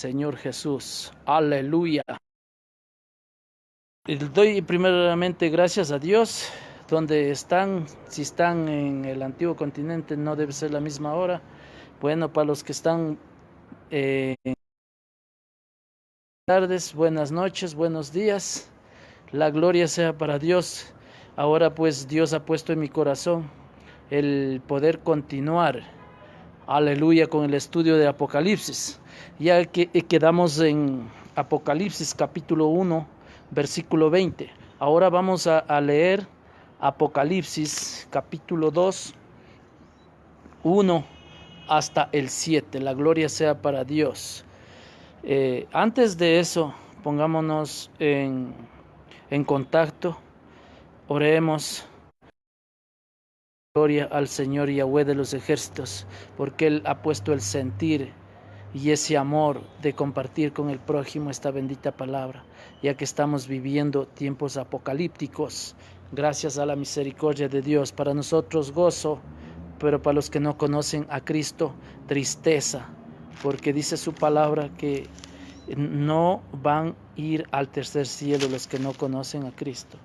Señor Jesús. Aleluya. Y doy primeramente gracias a Dios. Donde están, si están en el antiguo continente, no debe ser la misma hora. Bueno, para los que están tardes, buenas noches, buenos días. La gloria sea para Dios. Ahora pues Dios ha puesto en mi corazón el poder continuar, aleluya, con el estudio de Apocalipsis. Ya que quedamos en Apocalipsis capítulo 1, versículo 20. Ahora vamos a leer Apocalipsis capítulo 2, 1 hasta el 7. La gloria sea para Dios. Antes de eso, pongámonos en contacto, oremos. Gloria al Señor Yahweh de los ejércitos, porque Él ha puesto el sentir y ese amor de compartir con el prójimo esta bendita palabra, ya que estamos viviendo tiempos apocalípticos. Gracias a la misericordia de Dios, para nosotros gozo, pero para los que no conocen a Cristo, tristeza, porque dice su palabra que no van a ir al tercer cielo los que no conocen a Cristo.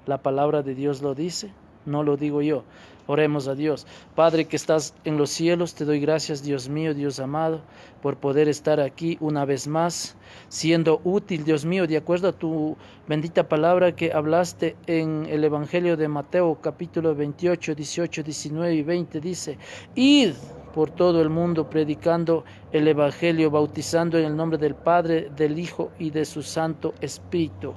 La palabra de Dios lo dice, no lo digo yo. Oremos a Dios. Padre que estás en los cielos, te doy gracias, Dios mío, Dios amado, por poder estar aquí una vez más, siendo útil, Dios mío, de acuerdo a tu bendita palabra que hablaste en el Evangelio de Mateo, capítulo 28, 18, 19 y 20, dice: id por todo el mundo predicando el Evangelio, bautizando en el nombre del Padre, del Hijo y de su Santo Espíritu.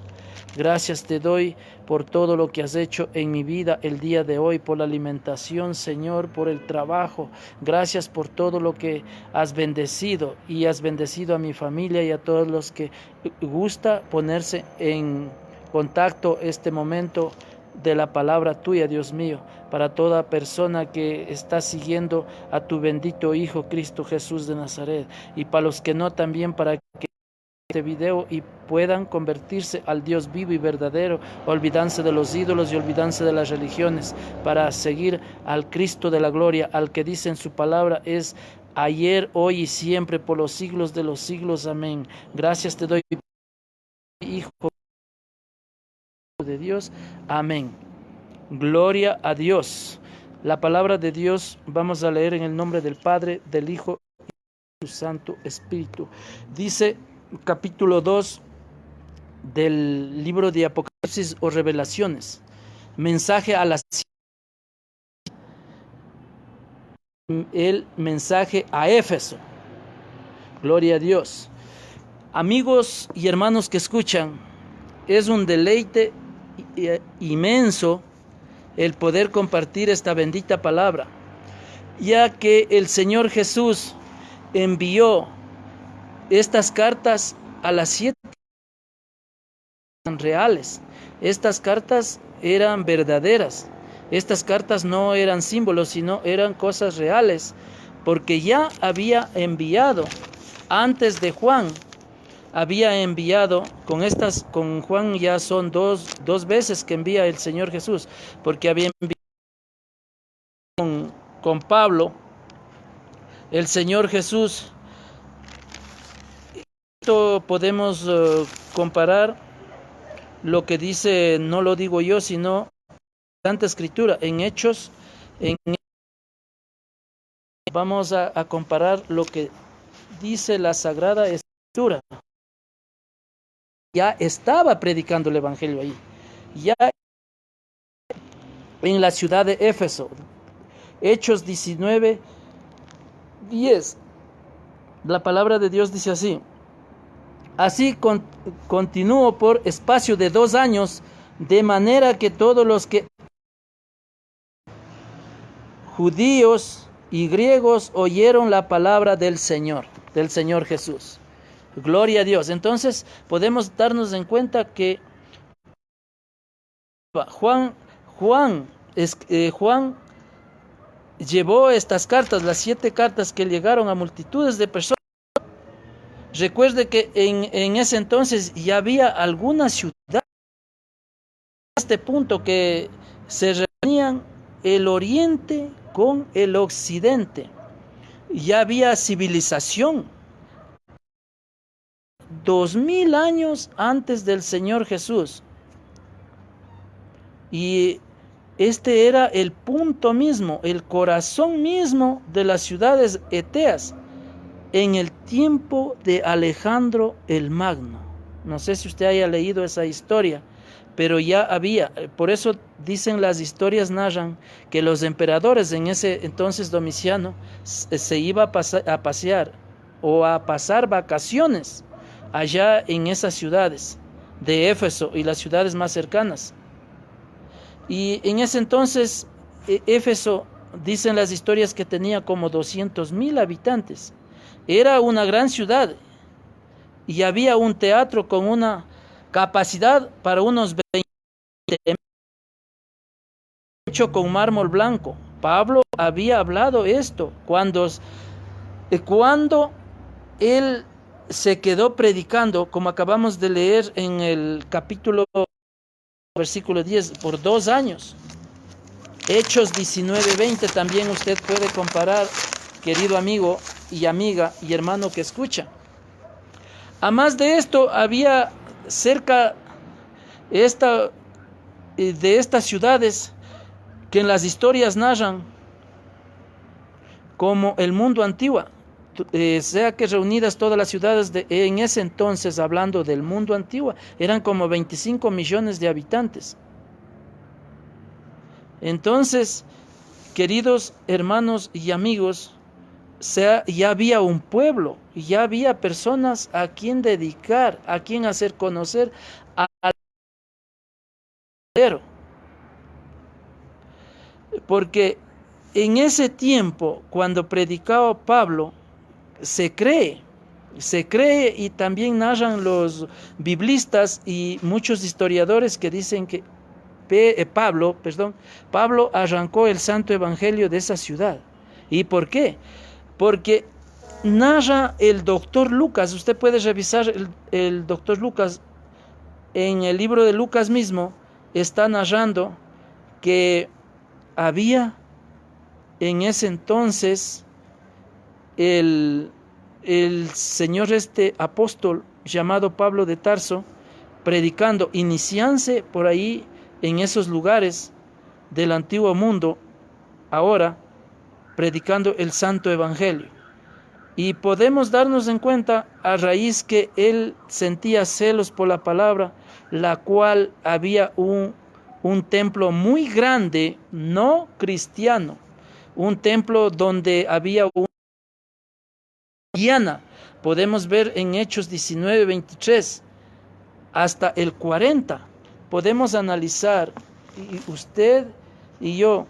Gracias te doy por todo lo que has hecho en mi vida el día de hoy, por la alimentación, Señor, por el trabajo. Gracias por todo lo que has bendecido, y has bendecido a mi familia y a todos los que gusta ponerse en contacto este momento de la palabra tuya, Dios mío, para toda persona que está siguiendo a tu bendito Hijo Cristo Jesús de Nazaret, y para los que no, también para que este video y puedan convertirse al Dios vivo y verdadero, olvidándose de los ídolos y olvidándose de las religiones, para seguir al Cristo de la gloria, al que dice en su palabra es ayer, hoy y siempre, por los siglos de los siglos. Amén. Gracias te doy, Hijo de Dios. Amén. Gloria a Dios. La palabra de Dios vamos a leer en el nombre del Padre, del Hijo y del Santo Espíritu. Dice capítulo 2 del libro de Apocalipsis o Revelaciones. Mensaje a las... El mensaje a Éfeso. Gloria a Dios. Amigos y hermanos que escuchan, es un deleite inmenso el poder compartir esta bendita palabra, ya que el Señor Jesús envió estas cartas a las 7 reales. Estas cartas eran verdaderas. Estas cartas no eran símbolos, sino eran cosas reales, porque ya había enviado antes de Juan. Había enviado con Juan ya son dos veces que envía el Señor Jesús, porque había enviado con Pablo, el Señor Jesús. Esto podemos comparar lo que dice, no lo digo yo, sino la Santa Escritura, en Hechos. Vamos a comparar lo que dice la Sagrada Escritura. Ya estaba predicando el Evangelio ahí, ya en la ciudad de Éfeso. Hechos 19, 10. La palabra de Dios dice así: así continuó por espacio de 2 años, de manera que todos los que judíos y griegos oyeron la palabra del Señor Jesús. Gloria a Dios. Entonces podemos darnos en cuenta que Juan llevó estas cartas, las 7 cartas que llegaron a multitudes de personas. Recuerde que en ese entonces ya había algunas ciudades a este punto que se reunían el oriente con el occidente. Ya había civilización. 2000 años antes del Señor Jesús. Y este era el punto mismo, el corazón mismo de las ciudades eteas en el tiempo de Alejandro el Magno. No sé si usted haya leído esa historia, pero ya había, por eso dicen las historias, narran que los emperadores en ese entonces Domiciano se iba a pasear o a pasar vacaciones allá en esas ciudades de Éfeso y las ciudades más cercanas. Y en ese entonces Éfeso, dicen las historias, que tenía como 200,000 habitantes. Era una gran ciudad y había un teatro con una capacidad para unos 20, hecho con mármol blanco. Pablo había hablado esto cuando él se quedó predicando, como acabamos de leer en el capítulo versículo 10, por 2 años. Hechos 19:20 también usted puede comparar, querido amigo y amiga y hermano que escucha. A más de esto, había cerca de estas ciudades que en las historias narran como el mundo antiguo, sea que reunidas todas las ciudades en ese entonces, hablando del mundo antiguo, eran como 25 millones de habitantes. Entonces, queridos hermanos y amigos, ya había un pueblo, ya había personas a quien dedicar, a quien hacer conocer al verdadero. Porque en ese tiempo, cuando predicaba Pablo, se cree, y también narran los biblistas y muchos historiadores que dicen que Pablo arrancó el santo evangelio de esa ciudad. ¿Y por qué? Porque narra el doctor Lucas. Usted puede revisar el doctor Lucas en el libro de Lucas mismo. Está narrando que había en ese entonces el señor apóstol llamado Pablo de Tarso predicando, iniciándose por ahí en esos lugares del antiguo mundo, ahora predicando el santo evangelio. Y podemos darnos en cuenta a raíz que él sentía celos por la palabra, la cual había un templo muy grande, no cristiano, un templo donde había una diana. Podemos ver en Hechos 19:23 hasta el 40. Podemos analizar, y usted y yo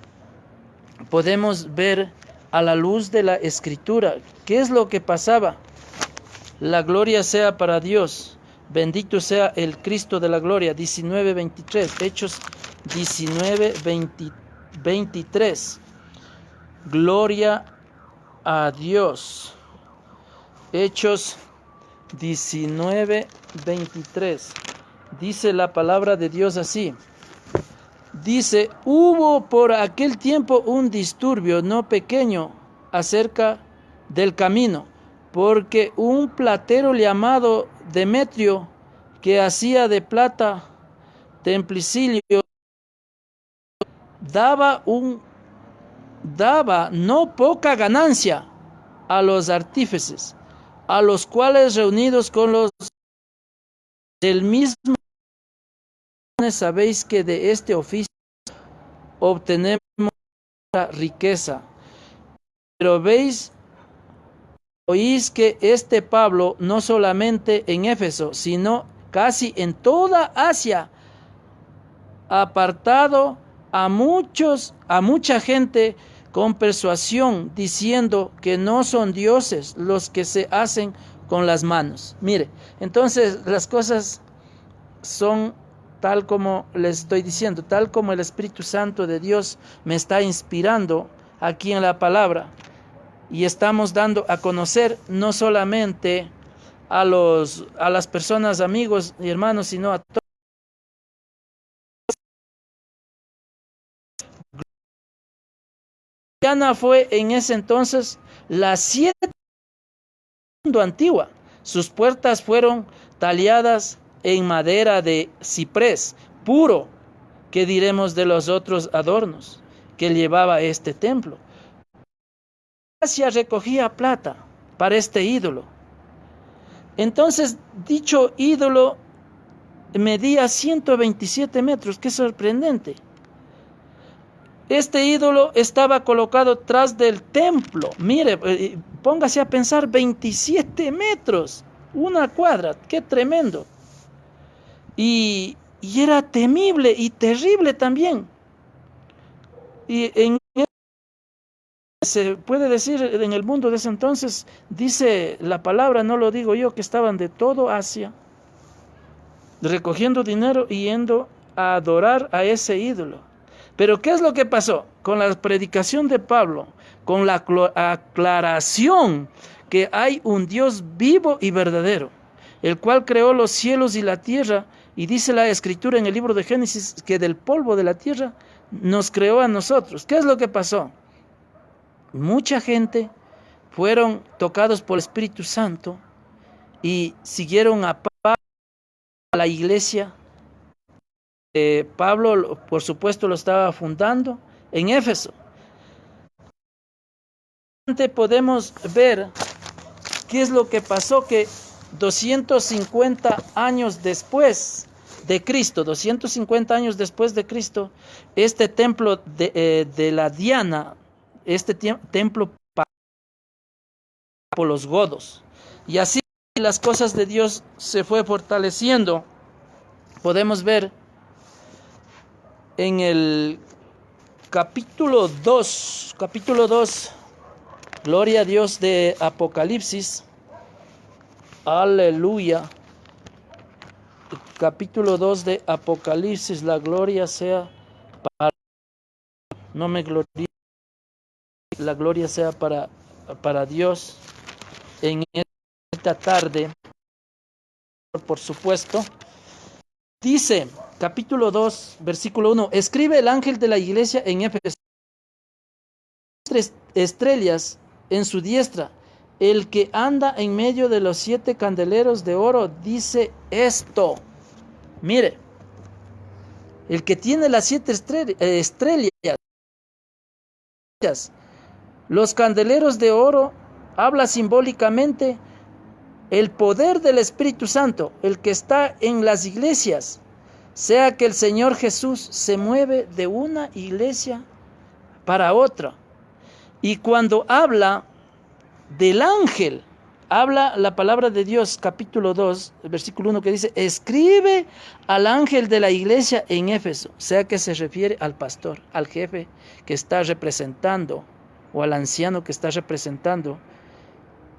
podemos ver a la luz de la escritura qué es lo que pasaba. La gloria sea para Dios, bendito sea el Cristo de la gloria. 19:23, Hechos 19:23. Gloria a Dios. Hechos 19:23. Dice la palabra de Dios así. Dice: hubo por aquel tiempo un disturbio no pequeño acerca del camino, porque un platero llamado Demetrio, que hacía de plata templicilio, daba no poca ganancia a los artífices, a los cuales, reunidos con los del mismo, sabéis que de este oficio obtenemos riqueza. Pero oís que este Pablo, no solamente en Éfeso, sino casi en toda Asia, apartado a mucha gente con persuasión, diciendo que no son dioses los que se hacen con las manos. Mire, entonces las cosas son tal como les estoy diciendo, tal como el Espíritu Santo de Dios me está inspirando aquí en la palabra, y estamos dando a conocer no solamente a las personas, amigos y hermanos, sino a todos. Diana fue en ese entonces la 7 del mundo antigua. Sus puertas fueron talladas en madera de ciprés puro. ¿Qué diremos de los otros adornos que llevaba este templo? Asia recogía plata para este ídolo. Entonces, dicho ídolo medía 127 metros. ¡Qué sorprendente! Este ídolo estaba colocado tras del templo. Mire, póngase a pensar, 27 metros, una cuadra, qué tremendo. Y era temible y terrible también. Y se puede decir en el mundo de ese entonces, dice la palabra, no lo digo yo, que estaban de todo Asia recogiendo dinero y yendo a adorar a ese ídolo. Pero ¿qué es lo que pasó? Con la predicación de Pablo, con la aclaración que hay un Dios vivo y verdadero, el cual creó los cielos y la tierra, y dice la Escritura en el libro de Génesis que del polvo de la tierra nos creó a nosotros. ¿Qué es lo que pasó? Mucha gente fueron tocados por el Espíritu Santo y siguieron a la iglesia. Pablo, por supuesto, lo estaba fundando en Éfeso. Podemos ver qué es lo que pasó, que 250 años después de Cristo, 250 años después de Cristo, este templo de la Diana, este templo por los godos, y así las cosas de Dios se fue fortaleciendo. Podemos ver en el capítulo 2, gloria a Dios, de Apocalipsis, aleluya, capítulo 2 de Apocalipsis, la gloria sea para, no me gloríe, la gloria sea para Dios en esta tarde, por supuesto. Dice, capítulo 2, versículo 1, escribe el ángel de la iglesia en Éfeso, 3 estrellas en su diestra, el que anda en medio de los 7 candeleros de oro, dice esto. Mire, el que tiene las 7 estrellas, los candeleros de oro, habla simbólicamente el poder del Espíritu Santo, el que está en las iglesias, sea que el Señor Jesús se mueve de una iglesia para otra. Y cuando habla del ángel, habla la palabra de Dios, capítulo 2, versículo 1, que dice, escribe al ángel de la iglesia en Éfeso, sea que se refiere al pastor, al jefe que está representando, o al anciano que está representando.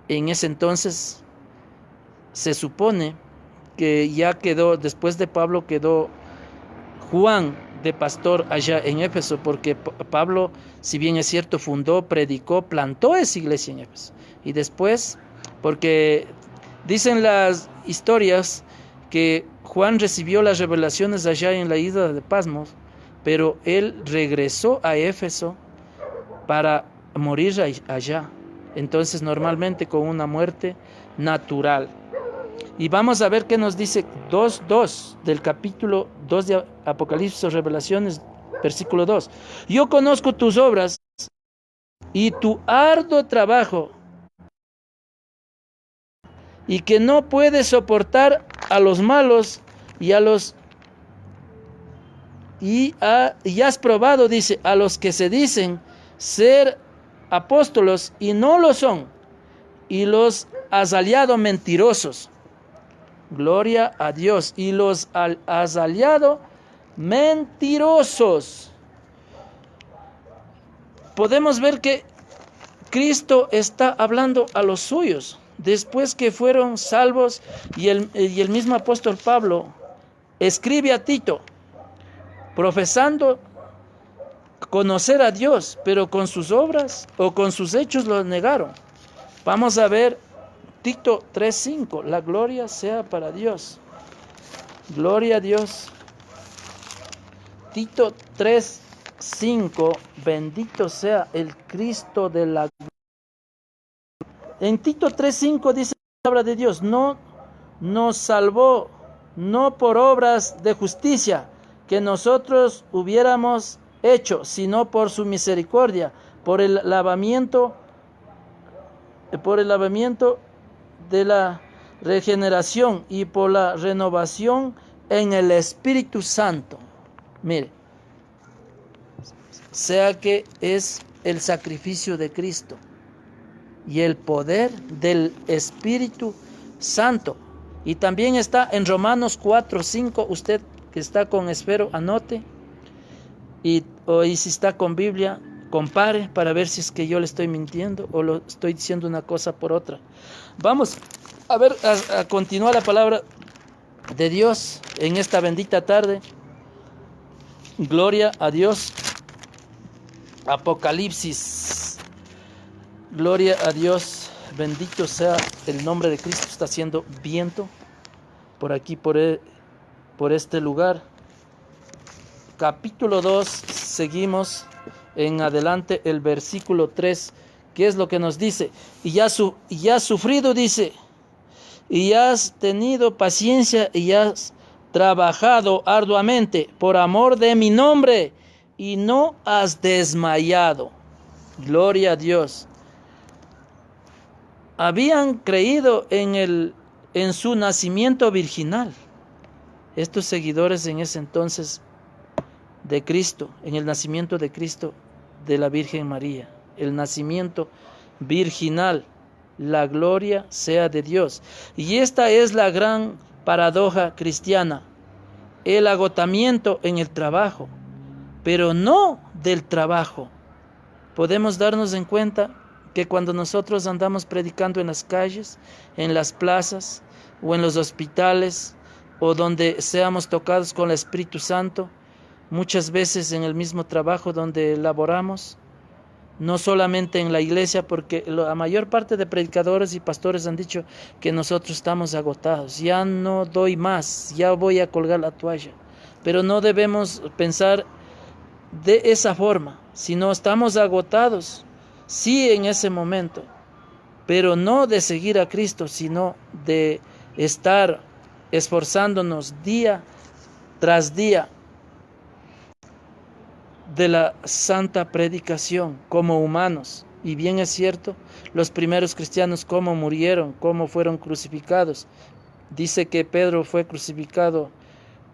En ese entonces se supone que ya quedó, después de Pablo quedó Juan de pastor allá en Éfeso, porque Pablo, si bien es cierto, fundó, predicó, plantó esa iglesia en Éfeso. Y después, porque dicen las historias que Juan recibió las revelaciones allá en la isla de Pasmos, pero él regresó a Éfeso para morir allá. Entonces, normalmente con una muerte natural. Y vamos a ver qué nos dice 2:2 del capítulo 2 de Apocalipsis o Revelaciones, versículo 2. Yo conozco tus obras y tu arduo trabajo, y que no puedes soportar a los malos y y has probado, dice, a los que se dicen ser apóstolos y no lo son, y los has hallado mentirosos. Gloria a Dios. Y los has hallado mentirosos. Podemos ver que Cristo está hablando a los suyos después que fueron salvos, y el mismo apóstol Pablo escribe a Tito profesando conocer a Dios, pero con sus obras o con sus hechos lo negaron. Vamos a ver Tito 3:5, la gloria sea para Dios. Gloria a Dios. Tito 3:5, bendito sea el Cristo de la gloria. En Tito 3:5 dice la palabra de Dios, no nos salvó, no por obras de justicia que nosotros hubiéramos hecho, sino por su misericordia, por el lavamiento de la regeneración y por la renovación en el Espíritu Santo. Mire, sea que es el sacrificio de Cristo y el poder del Espíritu Santo. Y también está en Romanos 4:5, usted que está con esfero, anote, y si está con Biblia, compare para ver si es que yo le estoy mintiendo o lo estoy diciendo una cosa por otra. Vamos a ver, a continuar la palabra de Dios en esta bendita tarde. Gloria a Dios. Apocalipsis. Gloria a Dios. Bendito sea el nombre de Cristo. Está haciendo viento por aquí, por este lugar. Capítulo 2. Seguimos en adelante el versículo 3. ¿Qué es lo que nos dice? Y ya has sufrido, dice, y has tenido paciencia y has trabajado arduamente por amor de mi nombre y no has desmayado. Gloria a Dios. Habían creído en su nacimiento virginal. Estos seguidores en ese entonces de Cristo, en el nacimiento de Cristo de la Virgen María, el nacimiento virginal. La gloria sea de Dios. Y esta es la gran paradoja cristiana, el agotamiento en el trabajo, pero no del trabajo. Podemos darnos en cuenta que cuando nosotros andamos predicando en las calles, en las plazas o en los hospitales o donde seamos tocados con el Espíritu Santo, muchas veces en el mismo trabajo donde laboramos, no solamente en la iglesia, porque la mayor parte de predicadores y pastores han dicho que nosotros estamos agotados, ya no doy más, ya voy a colgar la toalla. Pero no debemos pensar de esa forma, sino estamos agotados, sí, en ese momento, pero no de seguir a Cristo, sino de estar esforzándonos día tras día de la santa predicación como humanos. Y bien es cierto, los primeros cristianos cómo murieron, cómo fueron crucificados. Dice que Pedro fue crucificado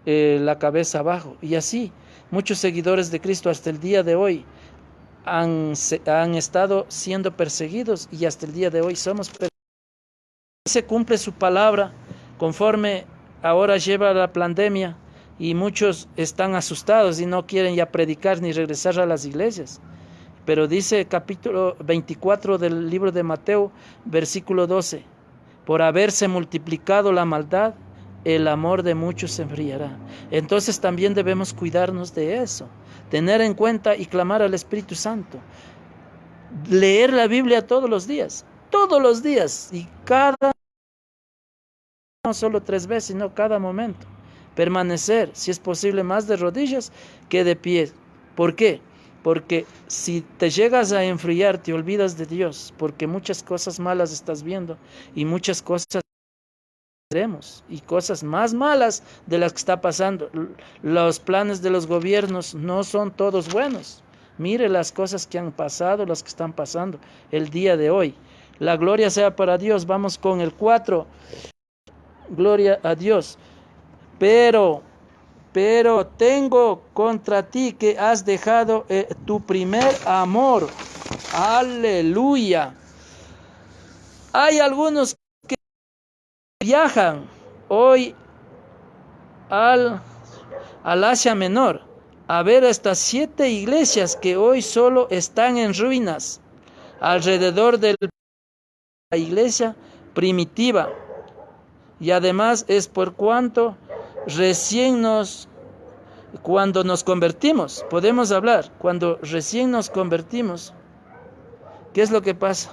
la cabeza abajo, y así muchos seguidores de Cristo hasta el día de hoy han estado siendo perseguidos, y hasta el día de hoy somos perseguidos. Se cumple su palabra conforme ahora lleva la pandemia, y muchos están asustados y no quieren ya predicar ni regresar a las iglesias. Pero dice capítulo 24 del libro de Mateo, versículo 12, por haberse multiplicado la maldad, el amor de muchos se enfriará. Entonces también debemos cuidarnos de eso, tener en cuenta y clamar al Espíritu Santo, leer la Biblia todos los días, y no solo 3 veces, sino cada momento. Permanecer, si es posible, más de rodillas que de pie. ¿Por qué? Porque si te llegas a enfriar, te olvidas de Dios, porque muchas cosas malas estás viendo y muchas cosas veremos, y cosas más malas de las que está pasando. Los planes de los gobiernos no son todos buenos. Mire las cosas que han pasado, las que están pasando el día de hoy. La gloria sea para Dios. Vamos con el 4. Gloria a Dios. Pero tengo contra ti que has dejado tu primer amor. Aleluya. Hay algunos que viajan hoy al Asia Menor a ver estas 7 iglesias que hoy solo están en ruinas alrededor de la iglesia primitiva. Y además es por cuanto cuando nos convertimos, podemos hablar, cuando recién nos convertimos, ¿qué es lo que pasa?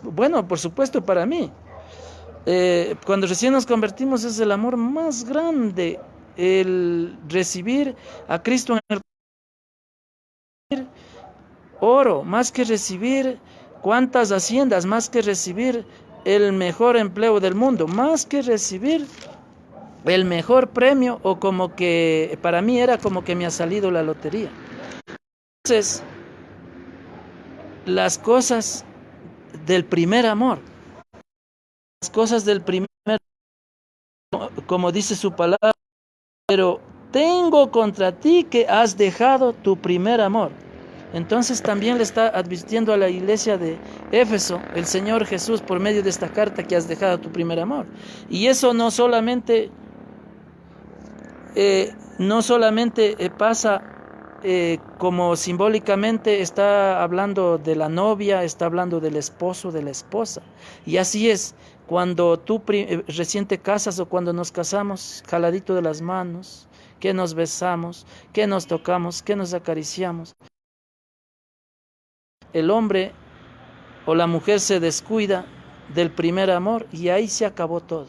Bueno, por supuesto para mí, cuando recién nos convertimos es el amor más grande, el recibir a Cristo en el oro, más que recibir cuántas haciendas, más que recibir el mejor empleo del mundo, más que recibir el mejor premio, o como que para mí era como que me ha salido la lotería. Entonces, las cosas del primer amor, las cosas del primer, como dice su palabra, pero tengo contra ti que has dejado tu primer amor. Entonces también le está advirtiendo a la iglesia de Éfeso el Señor Jesús por medio de esta carta que has dejado tu primer amor. Y eso no solamente pasa como simbólicamente está hablando de la novia, está hablando del esposo, de la esposa. Y así es, cuando tú recién te casas o cuando nos casamos, jaladito de las manos, que nos besamos, que nos tocamos, que nos acariciamos. El hombre o la mujer se descuida del primer amor y ahí se acabó todo.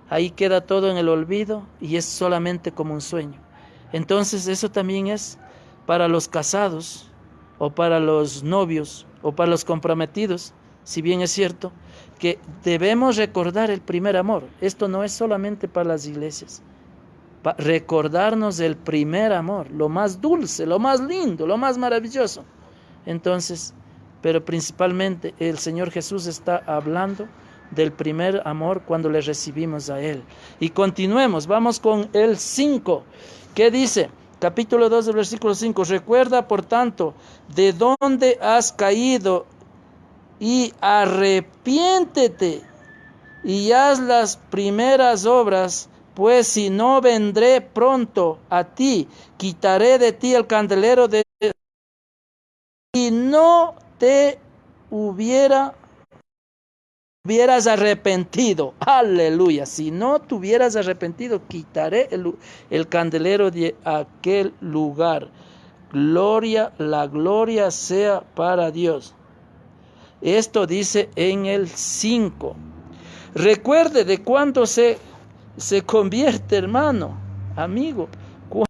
Ahí queda todo en el olvido y es solamente como un sueño. Entonces eso también es para los casados o para los novios o para los comprometidos, si bien es cierto que debemos recordar el primer amor. Esto no es solamente para las iglesias. Recordarnos del primer amor, lo más dulce, lo más lindo, lo más maravilloso. Entonces, pero principalmente el Señor Jesús está hablando del primer amor cuando le recibimos a Él. Y continuemos, vamos con el 5, que dice, capítulo 2, versículo 5, recuerda por tanto de dónde has caído y arrepiéntete y haz las primeras obras, pues si no vendré pronto a ti, quitaré de ti el candelero de y no te hubieras arrepentido. Aleluya. Si no te hubieras arrepentido, quitaré el candelero de aquel lugar. La gloria sea para Dios. Esto dice en el 5. Recuerde de cuándo se convierte, hermano, amigo.